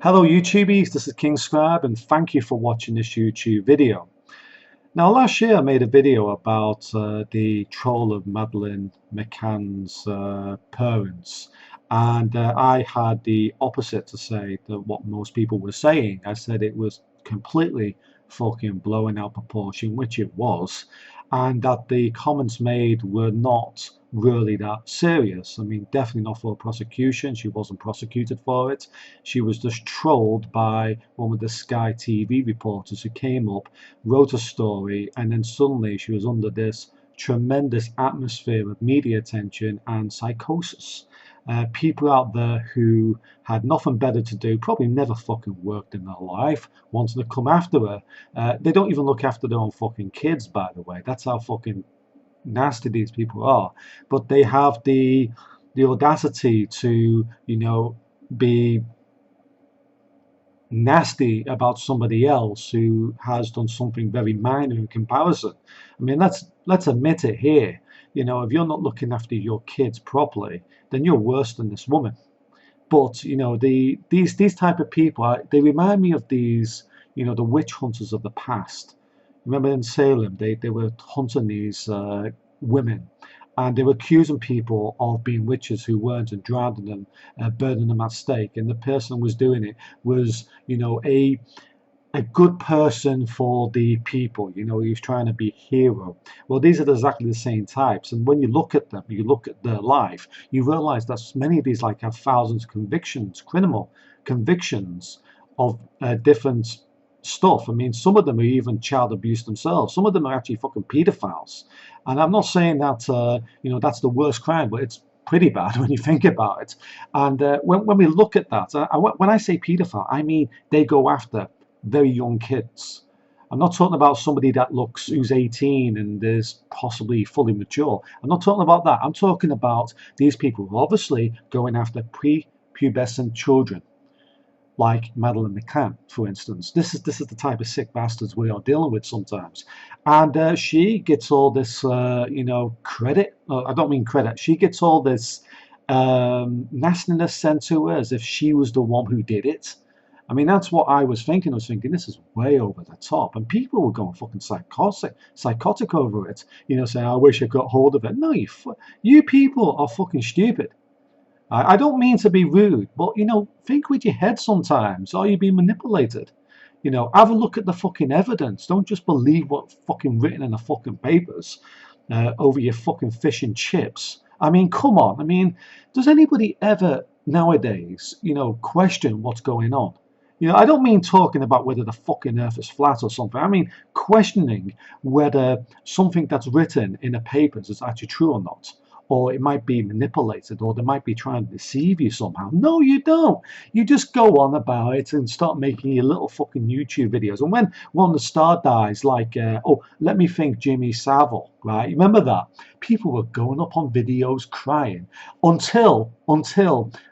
Hello YouTubies, this is King Scribe and thank you for watching this YouTube video. Now last year I made a video about the troll of Madeleine McCann's parents, and I had the opposite to say than what most people were saying. I said it was completely fucking blowing out proportion, which it was, and that the comments made were not really that serious. I mean, definitely not for prosecution. She wasn't prosecuted for it. She was just trolled by one of the Sky TV reporters who came up, wrote a story, and then suddenly she was under this tremendous atmosphere of media attention and psychosis. People out there who had nothing better to do, probably never fucking worked in their life, wanted to come after her. They don't even look after their own fucking kids, by the way. That's how fucking nasty these people are. But they have the audacity to, be nasty about somebody else who has done something very minor in comparison. I mean, let's admit it here. If you're not looking after your kids properly, then you're worse than this woman. But these type of people, they remind me of these, the witch hunters of the past. Remember in Salem, they were hunting these women, and they were accusing people of being witches who weren't, and drowning them, burning them at stake. And the person who was doing it was, a good person for the people. He was trying to be a hero. Well, these are exactly the same types. And when you look at them, you look at their life, you realize that many of these have thousands of convictions, criminal convictions of different stuff. I mean, some of them are even child abuse themselves. Some of them are actually fucking pedophiles. And I'm not saying that, that's the worst crime, but it's pretty bad when you think about it. And when we look at that, when I say pedophile, I mean they go after very young kids. I'm not talking about somebody who's 18 and is possibly fully mature. I'm not talking about that. I'm talking about these people who are obviously going after prepubescent children, like Madeleine Mccann, for instance. This is the type of sick bastards we are dealing with sometimes. And she gets all this, credit. I don't mean credit. She gets all this nastiness sent to her as if she was the one who did it. I mean, that's what I was thinking. I was thinking, this is way over the top. And people were going fucking psychotic over it. Saying, I wish I got hold of it. No, you people are fucking stupid. I don't mean to be rude, but, think with your head sometimes. Are you being manipulated? Have a look at the fucking evidence. Don't just believe what's fucking written in the fucking papers over your fucking fish and chips. I mean, come on. I mean, does anybody ever nowadays, question what's going on? I don't mean talking about whether the fucking earth is flat or something. I mean questioning whether something that's written in the papers is actually true or not. Or it might be manipulated, or they might be trying to deceive you somehow. No, you don't. You just go on about it and start making your little fucking YouTube videos. And when one of the star dies, let me think, Jimmy Savile, right? Remember that? People were going up on videos crying until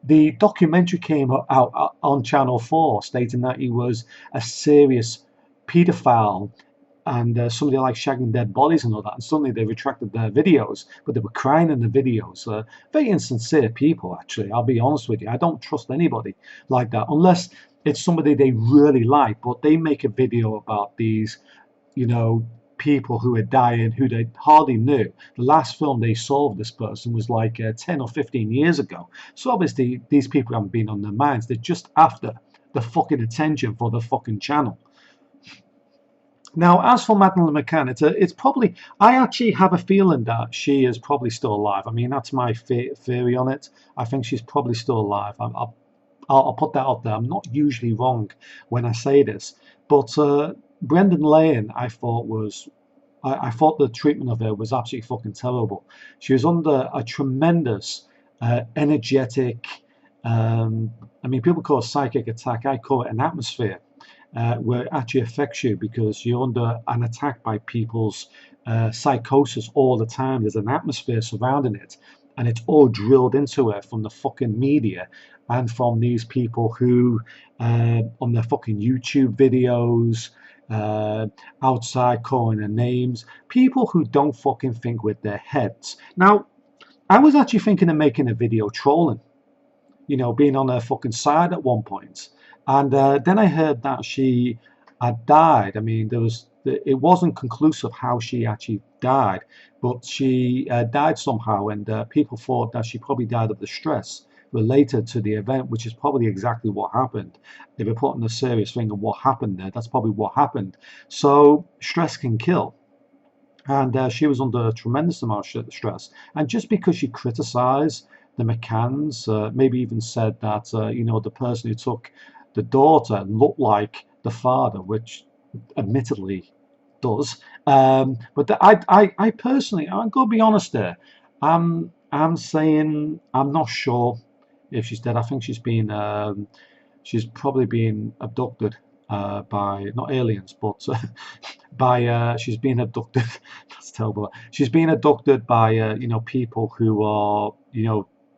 the documentary came out on Channel 4 stating that he was a serious paedophile and somebody like shagging dead bodies and all that, and suddenly they retracted their videos, but they were crying in the videos. Very insincere people, actually. I'll be honest with you. I don't trust anybody like that unless it's somebody they really like. But they make a video about these, people who are dying, who they hardly knew. The last film they saw of this person was 10 or 15 years ago. So obviously these people haven't been on their minds. They're just after the fucking attention for the fucking channel. Now, as for Madeleine Mccann, it's probably, I actually have a feeling that she is probably still alive. I mean, that's my theory on it. I think she's probably still alive. I'll put that out there. I'm not usually wrong when I say this. But Brenda Leyland, I thought the treatment of her was absolutely fucking terrible. She was under a tremendous, energetic, I mean, people call it psychic attack. I call it an atmosphere. Where it actually affects you because you're under an attack by people's psychosis all the time. There's an atmosphere surrounding it, and it's all drilled into her from the fucking media and from these people who, on their fucking YouTube videos, outside calling their names, people who don't fucking think with their heads. Now, I was actually thinking of making a video trolling. being on her fucking side at one point. And then I heard that she had died. I mean, it wasn't conclusive how she actually died, but she died somehow, and people thought that she probably died of the stress related to the event, which is probably exactly what happened. If you're putting a serious thing on what happened there, that's probably what happened. So stress can kill. And she was under a tremendous amount of stress. And just because she criticized the McCanns, maybe even said that, the person who took the daughter looked like the father, which admittedly does. I personally, I'm going to be honest there. I'm saying I'm not sure if she's dead. I think she's probably been abducted by not aliens, but by she's been abducted. That's terrible. She's been abducted by people who are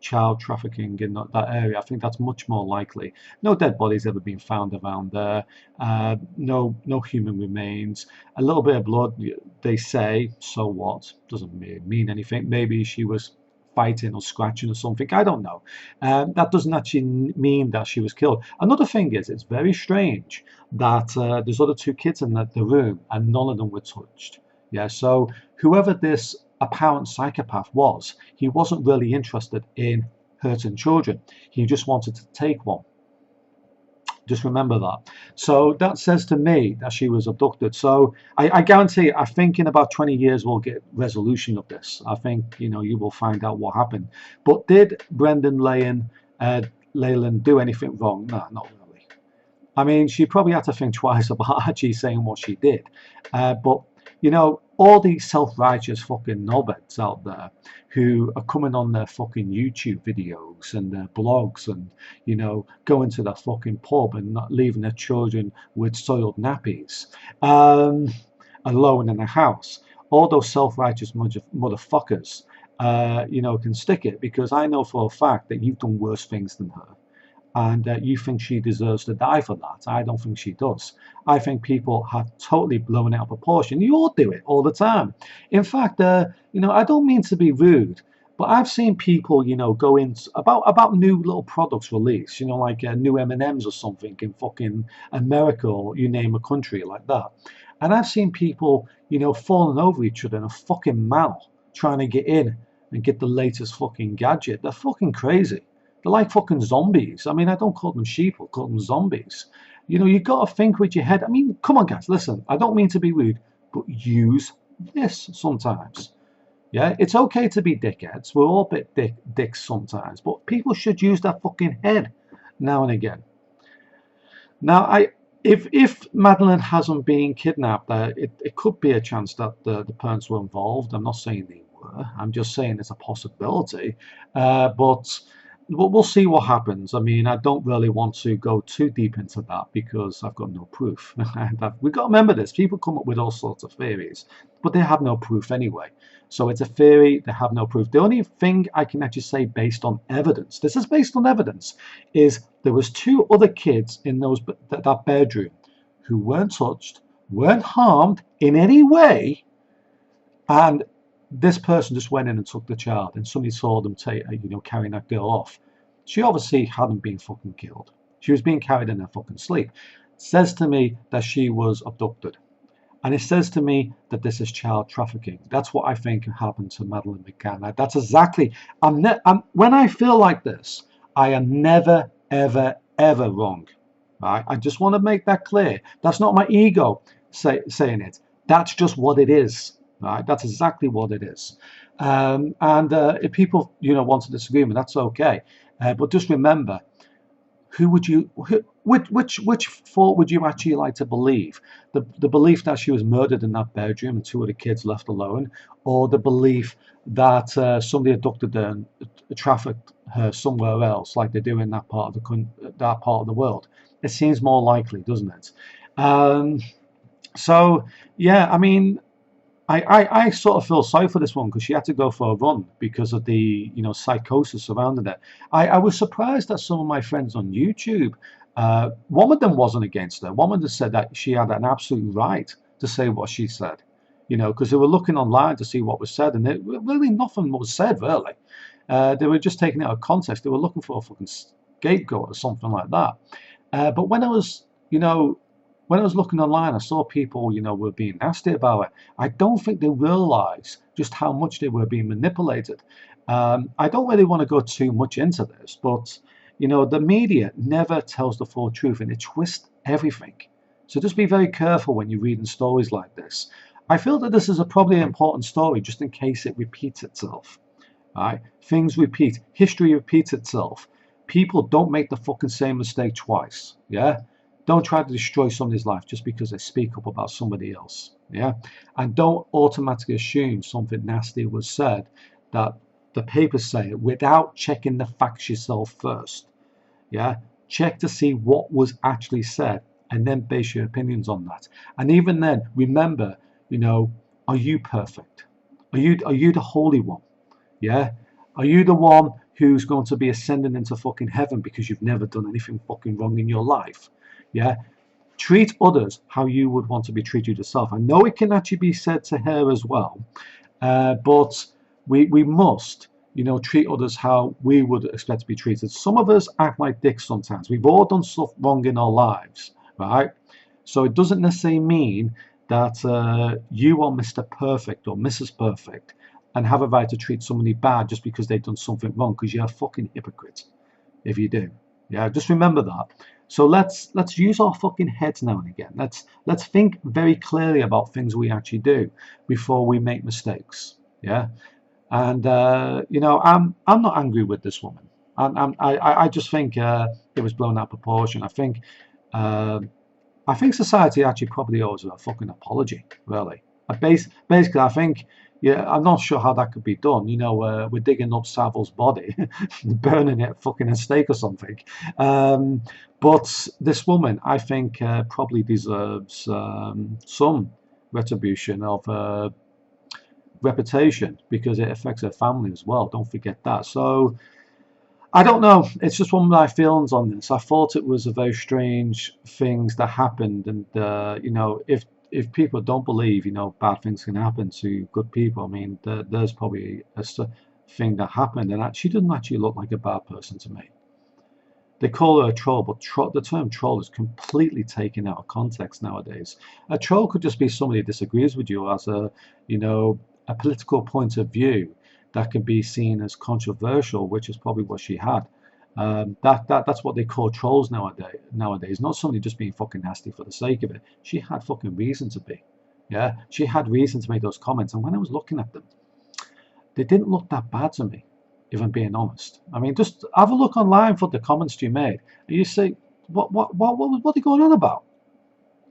child trafficking in that area. I think that's much more likely. No dead bodies ever been found around there. No human remains. A little bit of blood, they say. So what? Doesn't mean anything. Maybe she was fighting or scratching or something. I don't know. That doesn't actually mean that she was killed. Another thing is, it's very strange that there's other two kids in the room and none of them were touched. Yeah, so whoever this apparent psychopath was, he wasn't really interested in hurting children. He just wanted to take one. Just remember that. So that says to me that she was abducted. So I guarantee, I think in about 20 years we'll get resolution of this. I think you will find out what happened. But did Brenda Leyland do anything wrong? No, not really. I mean, she probably had to think twice about actually saying what she did. But all these self-righteous fucking knobheads out there who are coming on their fucking YouTube videos and their blogs and, going to their fucking pub and not leaving their children with soiled nappies, alone in the house. All those self-righteous motherfuckers, can stick it, because I know for a fact that you've done worse things than her. And you think she deserves to die for that. I don't think she does. I think people have totally blown it out of proportion. You all do it all the time. In fact, I don't mean to be rude, but I've seen people, go in about new little products released, like new M&Ms or something in fucking America, or you name a country like that. And I've seen people, falling over each other in a fucking mall trying to get in and get the latest fucking gadget. They're fucking crazy. They're like fucking zombies. I mean, I don't call them sheep, I call them zombies. You got to think with your head. I mean, come on, guys, listen. I don't mean to be rude, but use this sometimes. Yeah, it's okay to be dickheads. We're all a bit dicks sometimes, but people should use their fucking head now and again. Now, if Madeleine hasn't been kidnapped, it could be a chance that the parents were involved. I'm not saying they were. I'm just saying it's a possibility. But we'll see what happens. I mean, I don't really want to go too deep into that because I've got no proof. We've got to remember this. People come up with all sorts of theories, but they have no proof anyway. So it's a theory, they have no proof. The only thing I can actually say based on evidence, this is based on evidence, is there was two other kids in that bedroom who weren't touched, weren't harmed in any way, and this person just went in and took the child, and somebody saw them carrying that girl off. She obviously hadn't been fucking killed. She was being carried in her fucking sleep. It says to me that she was abducted. And it says to me that this is child trafficking. That's what I think happened to Madeleine Mccann. That's exactly, when I feel like this, I am never, ever, ever wrong. Right? I just want to make that clear. That's not my ego saying it. That's just what it is. Right, that's exactly what it is. If people, want to disagree with me, that's okay. But just remember, which thought would you actually like to believe? The belief that she was murdered in that bedroom and two of the kids left alone, or the belief that somebody abducted her and trafficked her somewhere else, like they do in that part of the world? It seems more likely, doesn't it? So yeah, I mean, I sort of feel sorry for this one because she had to go for a run because of the psychosis surrounding it. I was surprised that some of my friends on YouTube, one of them wasn't against her. One of them said that she had an absolute right to say what she said, because they were looking online to see what was said, and really nothing was said really. They were just taking it out of context. They were looking for a fucking scapegoat or something like that. But when I was, when I was looking online, I saw people, were being nasty about it. I don't think they realise just how much they were being manipulated. I don't really want to go too much into this, but the media never tells the full truth and it twists everything. So just be very careful when you're reading stories like this. I feel that this is a probably important story just in case it repeats itself. Right? Things repeat. History repeats itself. People don't make the fucking same mistake twice. Yeah? Don't try to destroy somebody's life just because they speak up about somebody else. Yeah? And don't automatically assume something nasty was said that the papers say it without checking the facts yourself first. Yeah? Check to see what was actually said and then base your opinions on that. And even then, remember, are you perfect? Are you the holy one? Yeah? Are you the one who's going to be ascending into fucking heaven because you've never done anything fucking wrong in your life? Yeah? Treat others how you would want to be treated yourself. I know it can actually be said to her as well, but we must, treat others how we would expect to be treated. Some of us act like dicks sometimes. We've all done stuff wrong in our lives, right? So it doesn't necessarily mean that you are Mr. Perfect or Mrs. Perfect and have a right to treat somebody bad just because they've done something wrong, because you're a fucking hypocrite if you do. Yeah, just remember that. So let's use our fucking heads now and again. Let's think very clearly about things we actually do before we make mistakes. Yeah, and I'm not angry with this woman. I just think it was blown out of proportion. I think society actually probably owes her a fucking apology, really. Basically, I think, yeah, I'm not sure how that could be done. We're digging up Savile's body, burning it fucking a stake or something. But this woman, I think, probably deserves some retribution of reputation because it affects her family as well. Don't forget that. So, I don't know. It's just one of my feelings on this. I thought it was a very strange things that happened, and if people don't believe, bad things can happen to good people. I mean, there's probably a thing that happened, and she doesn't actually look like a bad person to me. They call her a troll, but the term troll is completely taken out of context nowadays. A troll could just be somebody who disagrees with you as a political point of view that can be seen as controversial, which is probably what she had. That's what they call trolls nowadays. Not somebody just being fucking nasty for the sake of it. She had fucking reason to be. Yeah, she had reason to make those comments. And when I was looking at them, they didn't look that bad to me, if I'm being honest. I mean, just have a look online for the comments she made, and you say, what are you going on about?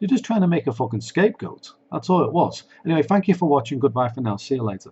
You're just trying to make a fucking scapegoat. That's all it was. Anyway, thank you for watching. Goodbye for now. See you later.